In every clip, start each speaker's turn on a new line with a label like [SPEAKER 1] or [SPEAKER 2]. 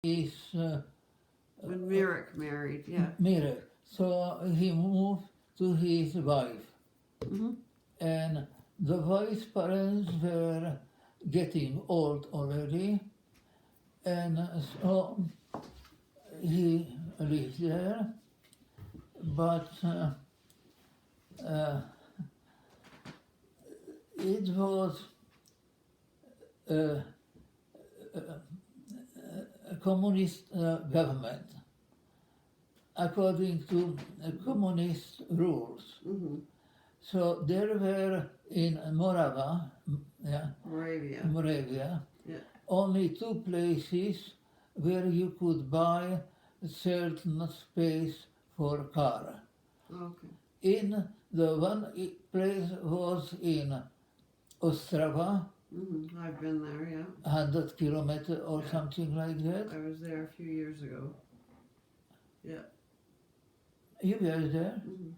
[SPEAKER 1] is
[SPEAKER 2] When Mirek married, yeah.
[SPEAKER 1] Mirek. So he moved to his wife.
[SPEAKER 2] Mm-hmm.
[SPEAKER 1] And the wife's parents were getting old already, and so he lived there, but uh, it was a, a communist government, according to communist rules.
[SPEAKER 2] Mm-hmm.
[SPEAKER 1] So there were in Morava, Moravia,
[SPEAKER 2] Yeah.
[SPEAKER 1] only two places where you could buy a certain space for a car.
[SPEAKER 2] Okay.
[SPEAKER 1] In the one place was in Ostrava,
[SPEAKER 2] Mm-hmm. I've been there, yeah.
[SPEAKER 1] 100 kilometers or
[SPEAKER 2] Yeah.
[SPEAKER 1] something like that.
[SPEAKER 2] I was there a few years ago. Yeah.
[SPEAKER 1] You were there?
[SPEAKER 2] Mm-hmm.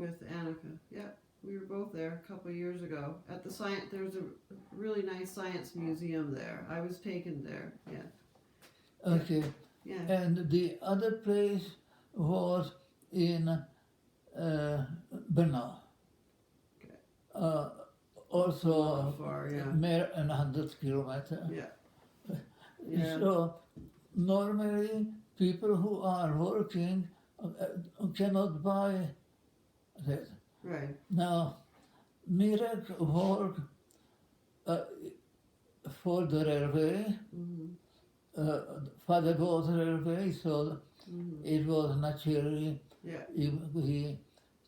[SPEAKER 2] With Annika. Yeah. We were both there a couple of years ago at the science. There's a really nice science museum there. I was taken there. Yeah.
[SPEAKER 1] Okay.
[SPEAKER 2] Yeah.
[SPEAKER 1] And the other place was in Brno.
[SPEAKER 2] Okay.
[SPEAKER 1] Also
[SPEAKER 2] Not far, yeah.
[SPEAKER 1] more than 100 kilometers.
[SPEAKER 2] Yeah. Yeah.
[SPEAKER 1] So normally people who are working cannot buy that.
[SPEAKER 2] Right.
[SPEAKER 1] Now, Mirek worked for the railway, father was railway, so it was naturally
[SPEAKER 2] Yeah.
[SPEAKER 1] he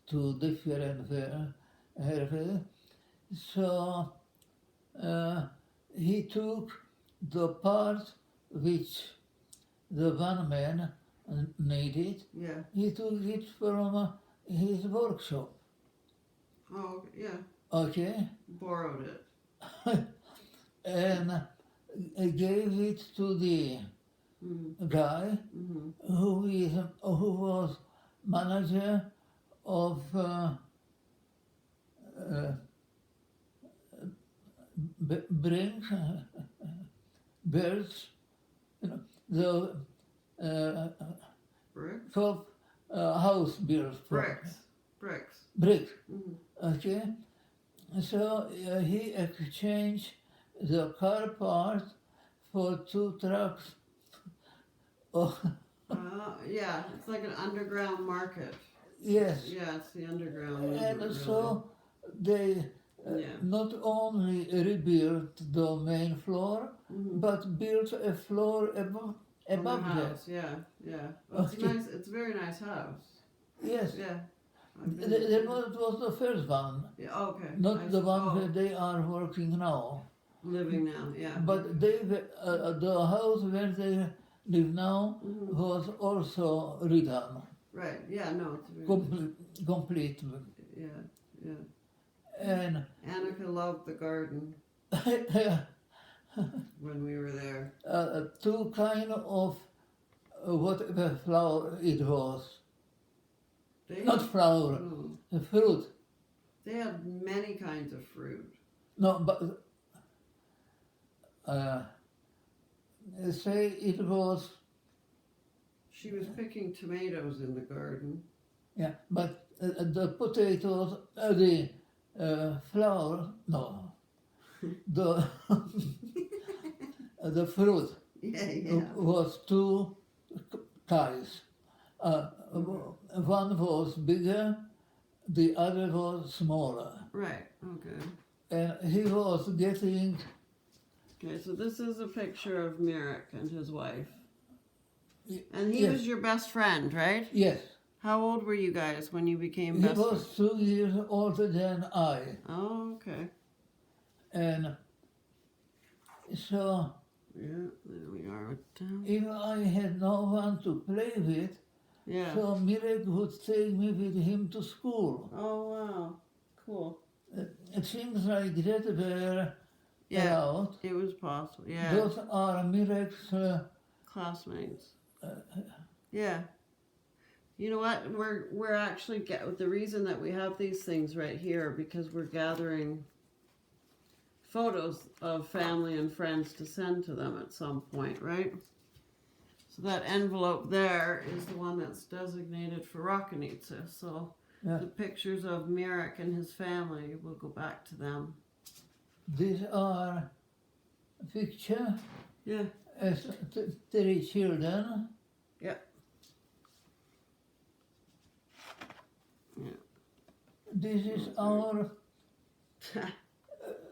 [SPEAKER 1] to different railway. So he took the part which the one man needed.
[SPEAKER 2] Yeah.
[SPEAKER 1] He took it from his workshop.
[SPEAKER 2] Oh, yeah.
[SPEAKER 1] Okay,
[SPEAKER 2] Borrowed it.
[SPEAKER 1] and gave it to the guy who was manager of bring birds, the
[SPEAKER 2] Bricks?
[SPEAKER 1] top house built
[SPEAKER 2] Bricks. Bricks.
[SPEAKER 1] brick.
[SPEAKER 2] Mm-hmm.
[SPEAKER 1] Okay, so he exchanged the car part for 2 trucks. Oh,
[SPEAKER 2] Yeah, it's like an underground market.
[SPEAKER 1] yes,
[SPEAKER 2] Yeah, it's the underground movement,
[SPEAKER 1] and so they
[SPEAKER 2] really.
[SPEAKER 1] not only rebuilt the main floor, but built a floor
[SPEAKER 2] On
[SPEAKER 1] above
[SPEAKER 2] the
[SPEAKER 1] that.
[SPEAKER 2] house, yeah. Well, it's
[SPEAKER 1] Okay.
[SPEAKER 2] nice. It's a very nice house.
[SPEAKER 1] Yes,
[SPEAKER 2] Yeah. I've been
[SPEAKER 1] that was the first one,
[SPEAKER 2] Yeah. Okay.
[SPEAKER 1] not the one where
[SPEAKER 2] Oh,
[SPEAKER 1] they are working now.
[SPEAKER 2] living now. Yeah.
[SPEAKER 1] But they, the house where they live now was also redone,
[SPEAKER 2] Right. Yeah. No. It's very
[SPEAKER 1] complete.
[SPEAKER 2] Yeah.
[SPEAKER 1] And
[SPEAKER 2] Annika loved the garden when we were there.
[SPEAKER 1] two kind of whatever flower it was.
[SPEAKER 2] They
[SPEAKER 1] Not flower,
[SPEAKER 2] no,
[SPEAKER 1] fruit.
[SPEAKER 2] they had many kinds of fruit.
[SPEAKER 1] No, but say it was,
[SPEAKER 2] She was picking tomatoes in the garden.
[SPEAKER 1] yeah, but the potatoes, the flower, no, the the fruit
[SPEAKER 2] Yeah.
[SPEAKER 1] was two kinds. One was bigger, the other was smaller.
[SPEAKER 2] Right. Okay.
[SPEAKER 1] And he was getting,
[SPEAKER 2] Okay, so this is a picture of Mirek and his wife. And he
[SPEAKER 1] yes.
[SPEAKER 2] was your best friend, right?
[SPEAKER 1] Yes,
[SPEAKER 2] How old were you guys when you became
[SPEAKER 1] he
[SPEAKER 2] best
[SPEAKER 1] was 2 years older than I.
[SPEAKER 2] friends? Oh, okay.
[SPEAKER 1] And so
[SPEAKER 2] Yeah, there we are with them.
[SPEAKER 1] if I had no one to play with,
[SPEAKER 2] Yeah.
[SPEAKER 1] so Mirek would take me with him to school.
[SPEAKER 2] Oh, wow. Cool.
[SPEAKER 1] Things like that were
[SPEAKER 2] Yeah,
[SPEAKER 1] allowed.
[SPEAKER 2] it was possible. Yeah.
[SPEAKER 1] Those are Mirek's
[SPEAKER 2] Classmates. Yeah. You know what? We're actually the reason that we have these things right here because we're gathering photos of family and friends to send to them at some point, right? that envelope there is the one that's designated for Rokanitsa. So
[SPEAKER 1] Yeah.
[SPEAKER 2] the pictures of Mirek and his family will go back to them.
[SPEAKER 1] These are picture
[SPEAKER 2] Yeah.
[SPEAKER 1] as 3 children.
[SPEAKER 2] Yeah.
[SPEAKER 1] This is our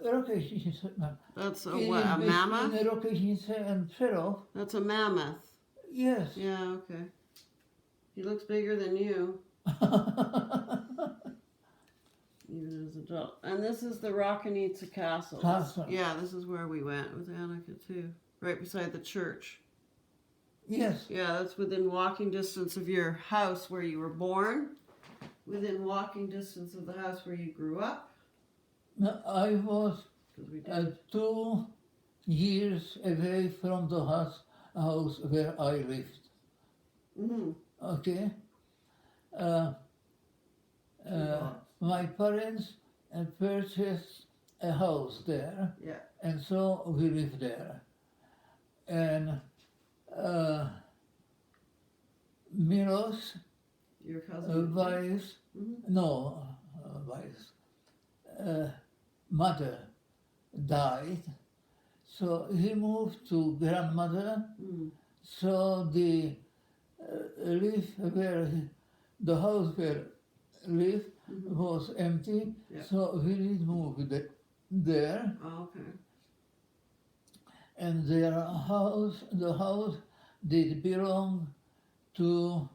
[SPEAKER 1] Rokeshnica.
[SPEAKER 2] That's a
[SPEAKER 1] It
[SPEAKER 2] what?
[SPEAKER 1] is
[SPEAKER 2] A
[SPEAKER 1] between
[SPEAKER 2] mammoth?
[SPEAKER 1] Rokeshnica and Perov.
[SPEAKER 2] That's a mammoth.
[SPEAKER 1] Yes.
[SPEAKER 2] Yeah. Okay. He looks bigger than you, even as an adult. And this is the Rokanitsa Castle.
[SPEAKER 1] Castle.
[SPEAKER 2] Yeah, this is where we went with Annika too. Right beside the church.
[SPEAKER 1] Yes.
[SPEAKER 2] Yeah, that's within walking distance of your house where you were born. Within walking distance of the house where you grew up.
[SPEAKER 1] I was
[SPEAKER 2] 'Cause we did.
[SPEAKER 1] 2 years away from the house where I lived.
[SPEAKER 2] Mm-hmm.
[SPEAKER 1] Okay. My parents purchased a house there,
[SPEAKER 2] Yeah.
[SPEAKER 1] and so we lived there. And Milos'
[SPEAKER 2] Your cousin.
[SPEAKER 1] wife's,
[SPEAKER 2] Mm-hmm.
[SPEAKER 1] no, wife's mother died, so he moved to grandmother.
[SPEAKER 2] Mm.
[SPEAKER 1] So the the house where lived
[SPEAKER 2] Mm-hmm.
[SPEAKER 1] was empty,
[SPEAKER 2] Yeah.
[SPEAKER 1] so we did move there,
[SPEAKER 2] Oh, okay.
[SPEAKER 1] and the house did belong to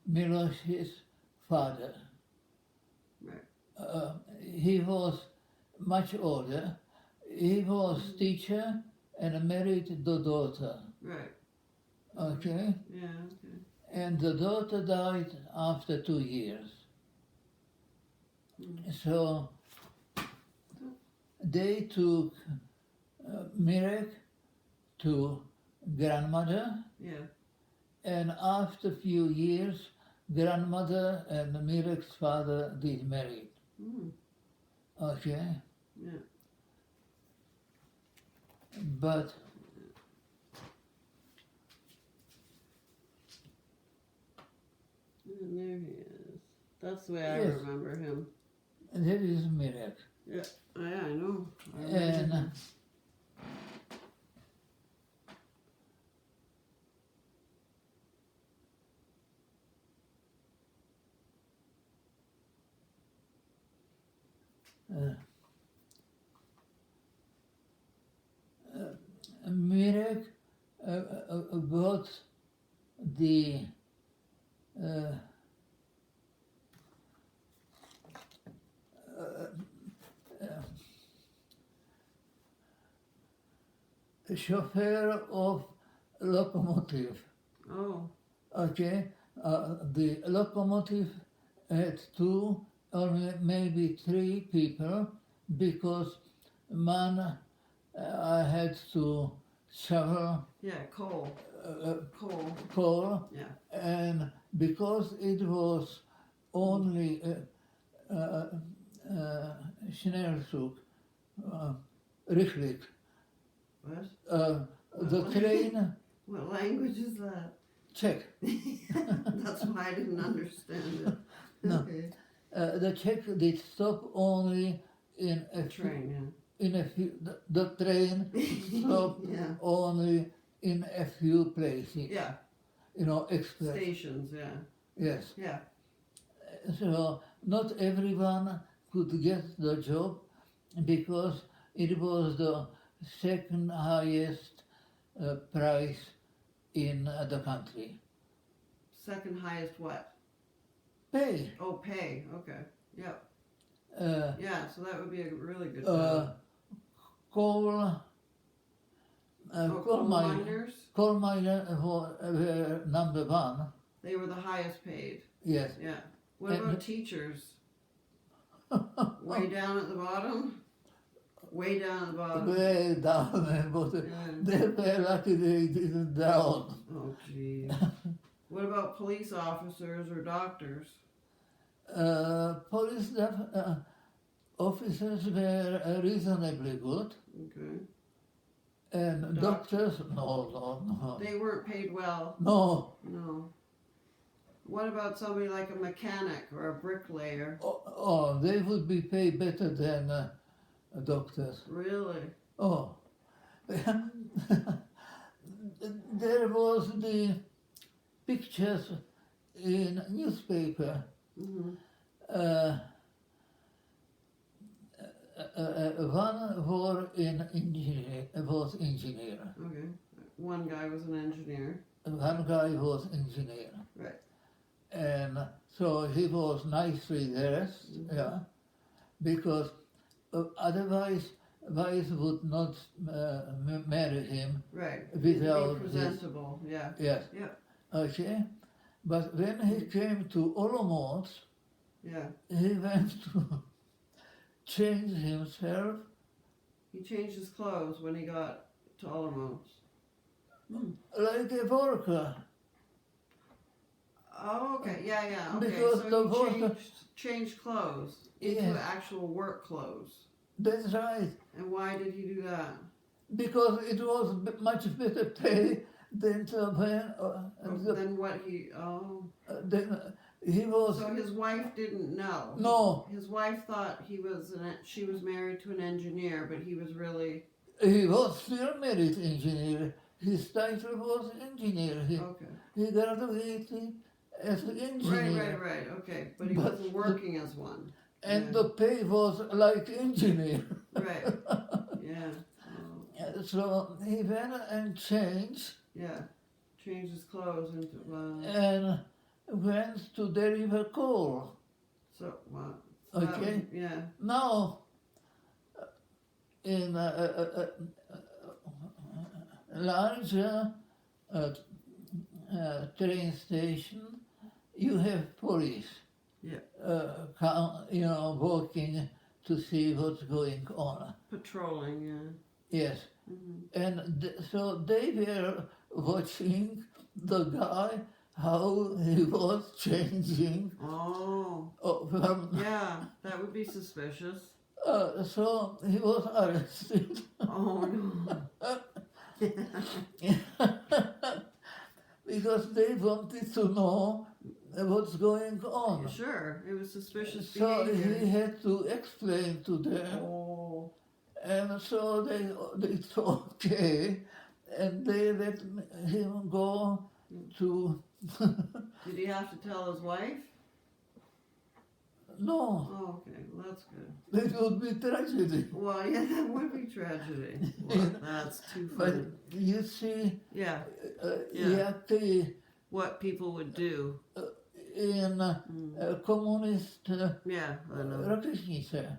[SPEAKER 1] Milos's father.
[SPEAKER 2] Right.
[SPEAKER 1] He was much older. He was teacher and married the daughter.
[SPEAKER 2] Right.
[SPEAKER 1] Okay,
[SPEAKER 2] Yeah. Okay.
[SPEAKER 1] and the daughter died after 2 years.
[SPEAKER 2] Mm.
[SPEAKER 1] So they took Mirek to grandmother,
[SPEAKER 2] Yeah.
[SPEAKER 1] and after few years, grandmother and Mirek's father did marry.
[SPEAKER 2] Mm.
[SPEAKER 1] Okay,
[SPEAKER 2] Yeah.
[SPEAKER 1] but
[SPEAKER 2] And there he is. That's the way I
[SPEAKER 1] Yes.
[SPEAKER 2] remember him.
[SPEAKER 1] that is Mirek.
[SPEAKER 2] Yeah. Oh, yeah, I know. I remember
[SPEAKER 1] And
[SPEAKER 2] him.
[SPEAKER 1] Mirek got the chauffeur of locomotive.
[SPEAKER 2] Oh.
[SPEAKER 1] Okay, the locomotive had 2 or maybe 3 people because man had to shovel
[SPEAKER 2] Yeah. Coal. Coal.
[SPEAKER 1] coal,
[SPEAKER 2] Yeah.
[SPEAKER 1] and because it was only Schnellzug, Richtlik,
[SPEAKER 2] What?
[SPEAKER 1] the train,
[SPEAKER 2] What language is that?
[SPEAKER 1] Czech,
[SPEAKER 2] That's why I didn't understand it.
[SPEAKER 1] No.
[SPEAKER 2] Okay.
[SPEAKER 1] the Czech did stop only in a
[SPEAKER 2] Train.
[SPEAKER 1] in a few, the train
[SPEAKER 2] Yeah.
[SPEAKER 1] stopped
[SPEAKER 2] Yeah.
[SPEAKER 1] only in a few places,
[SPEAKER 2] Yeah.
[SPEAKER 1] express.
[SPEAKER 2] Stations. Yeah.
[SPEAKER 1] Yes.
[SPEAKER 2] Yeah.
[SPEAKER 1] So not everyone could get the job because it was the second highest price in the country.
[SPEAKER 2] Second highest what?
[SPEAKER 1] Pay.
[SPEAKER 2] Oh, pay. Okay. Yep.
[SPEAKER 1] Uh,
[SPEAKER 2] Yeah. So that would be a really good job.
[SPEAKER 1] coal
[SPEAKER 2] Coal miners.
[SPEAKER 1] Coal miner were number 1.
[SPEAKER 2] They were the highest paid.
[SPEAKER 1] Yes.
[SPEAKER 2] Yeah. What
[SPEAKER 1] And-
[SPEAKER 2] about teachers? Way down at the bottom? Way down at the bottom.
[SPEAKER 1] Way down, but
[SPEAKER 2] Yeah.
[SPEAKER 1] they were lucky they didn't drown.
[SPEAKER 2] Oh, geez. What about police officers or doctors?
[SPEAKER 1] Police officers were reasonably good.
[SPEAKER 2] Okay.
[SPEAKER 1] And doctors, no.
[SPEAKER 2] They weren't paid well.
[SPEAKER 1] No.
[SPEAKER 2] No. What about somebody like a mechanic or a bricklayer?
[SPEAKER 1] Oh, they would be paid better than doctors.
[SPEAKER 2] Really?
[SPEAKER 1] Oh. There was the pictures in newspaper.
[SPEAKER 2] Mm-hmm.
[SPEAKER 1] One was engineer.
[SPEAKER 2] Okay. One guy was an engineer.
[SPEAKER 1] One guy was engineer.
[SPEAKER 2] Right.
[SPEAKER 1] And so he was nicely dressed, yeah, because otherwise wives would not marry him.
[SPEAKER 2] Right.
[SPEAKER 1] Without
[SPEAKER 2] be presentable. Yeah.
[SPEAKER 1] Yes.
[SPEAKER 2] Yeah.
[SPEAKER 1] Okay. But when he came to Olomouc,
[SPEAKER 2] Yeah.
[SPEAKER 1] he went to change himself.
[SPEAKER 2] He changed his clothes when he got to Olomouc.
[SPEAKER 1] Like a worker.
[SPEAKER 2] Oh, okay. Yeah. Okay.
[SPEAKER 1] Because the
[SPEAKER 2] so
[SPEAKER 1] worker-
[SPEAKER 2] he changed clothes into
[SPEAKER 1] Yes.
[SPEAKER 2] actual work clothes.
[SPEAKER 1] That's right.
[SPEAKER 2] And why did he do that?
[SPEAKER 1] Because it was much better pay than to
[SPEAKER 2] Then what he? Oh.
[SPEAKER 1] then he was.
[SPEAKER 2] So his wife didn't know.
[SPEAKER 1] No.
[SPEAKER 2] His wife thought she was married to an engineer, but he was really.
[SPEAKER 1] He was still married engineer. His title was engineer.
[SPEAKER 2] Okay.
[SPEAKER 1] He graduated as an engineer.
[SPEAKER 2] Right. Okay, but he
[SPEAKER 1] But
[SPEAKER 2] wasn't working as one.
[SPEAKER 1] And
[SPEAKER 2] Yeah.
[SPEAKER 1] the pay was like engineer.
[SPEAKER 2] Right. Yeah. Oh.
[SPEAKER 1] So he went and changed
[SPEAKER 2] Yeah. Changed his clothes into.
[SPEAKER 1] and went to deliver coal.
[SPEAKER 2] So what?
[SPEAKER 1] Okay.
[SPEAKER 2] Yeah.
[SPEAKER 1] Now, in larger train station, you have police.
[SPEAKER 2] Yeah.
[SPEAKER 1] Walking to see what's going on.
[SPEAKER 2] Patrolling. Yeah.
[SPEAKER 1] Yes.
[SPEAKER 2] Mm-hmm.
[SPEAKER 1] And so they were watching the guy, how he was changing.
[SPEAKER 2] Oh.
[SPEAKER 1] From,
[SPEAKER 2] Yeah. That would be suspicious.
[SPEAKER 1] so he was arrested.
[SPEAKER 2] Oh no.
[SPEAKER 1] Because they wanted to know what's going on.
[SPEAKER 2] Sure. It was suspicious
[SPEAKER 1] So
[SPEAKER 2] behavior.
[SPEAKER 1] he had to explain to them.
[SPEAKER 2] Oh.
[SPEAKER 1] And so they thought, okay, and they let him go to.
[SPEAKER 2] Did he have to tell his wife?
[SPEAKER 1] No,
[SPEAKER 2] Oh, okay. Well, that's good.
[SPEAKER 1] it would be tragedy.
[SPEAKER 2] Well, yeah, that would be tragedy. Well, that's too
[SPEAKER 1] But
[SPEAKER 2] funny.
[SPEAKER 1] you see,
[SPEAKER 2] Yeah,
[SPEAKER 1] yeah.
[SPEAKER 2] what people would do.
[SPEAKER 1] In communist
[SPEAKER 2] Yeah, I know.
[SPEAKER 1] rocznice,